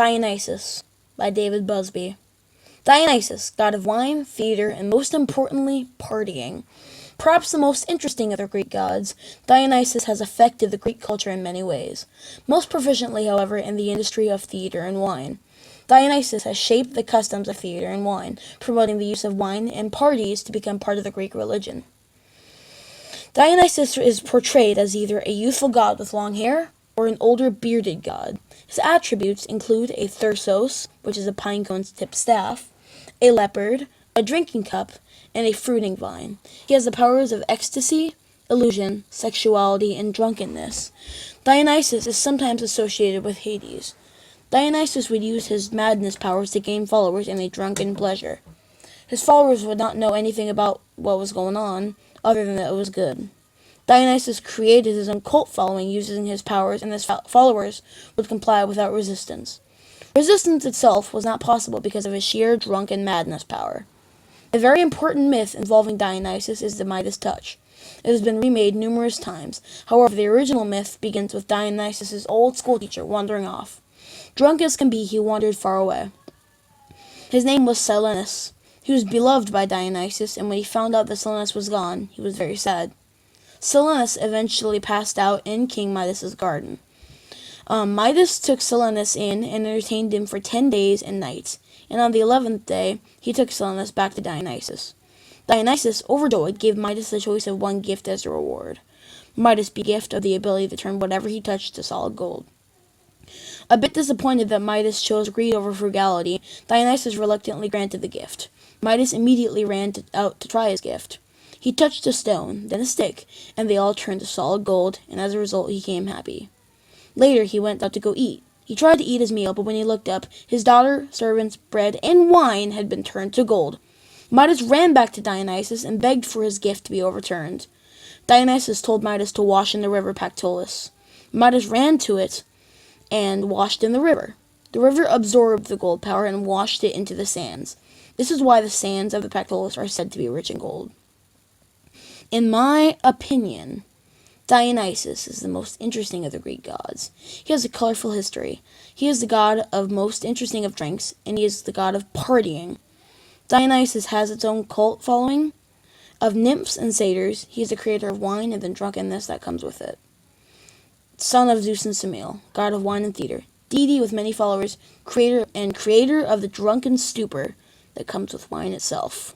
Dionysus by David Busby. Dionysus, god of wine, theater, and most importantly, partying. Perhaps the most interesting of the Greek gods, Dionysus has affected the Greek culture in many ways, most proficiently, however, in the industry of theater and wine. Dionysus has shaped the customs of theater and wine, promoting the use of wine and parties to become part of the Greek religion. Dionysus is portrayed as either a youthful god with long hair or an older bearded god. His attributes include a thyrsos, which is a pine cone-tipped staff, a leopard, a drinking cup, and a fruiting vine. He has the powers of ecstasy, illusion, sexuality, and drunkenness. Dionysus is sometimes associated with Hades. Dionysus would use his madness powers to gain followers in a drunken pleasure. His followers would not know anything about what was going on, other than that it was good. Dionysus created his own cult following using his powers, and his followers would comply without resistance. Resistance itself was not possible because of his sheer drunken madness power. A very important myth involving Dionysus is the Midas touch. It has been remade numerous times. However, the original myth begins with Dionysus' old schoolteacher wandering off. Drunk as can be, he wandered far away. His name was Silenus. He was beloved by Dionysus, and when he found out that Silenus was gone, he was very sad. Silenus eventually passed out in King Midas's garden. Midas took Silenus in and entertained him for 10 days and nights, and on the 11th day, he took Silenus back to Dionysus. Dionysus, overjoyed, gave Midas the choice of one gift as a reward. Midas the gift of the ability to turn whatever he touched to solid gold. A bit disappointed that Midas chose greed over frugality, Dionysus reluctantly granted the gift. Midas immediately ran out to try his gift. He touched a stone, then a stick, and they all turned to solid gold, and as a result he became happy. Later he went out to go eat. He tried to eat his meal, but when he looked up, his daughter, servants, bread, and wine had been turned to gold. Midas ran back to Dionysus and begged for his gift to be overturned. Dionysus told Midas to wash in the river Pactolus. Midas ran to it and washed in the river. The river absorbed the gold power and washed it into the sands. This is why the sands of the Pactolus are said to be rich in gold. In my opinion, Dionysus is the most interesting of the Greek gods. He has a colorful history. He is the god of most interesting of drinks, and he is the god of partying. Dionysus has its own cult following of nymphs and satyrs. He is the creator of wine and the drunkenness that comes with it. Son of Zeus and Semele, god of wine and theater, deity with many followers, creator of the drunken stupor that comes with wine itself.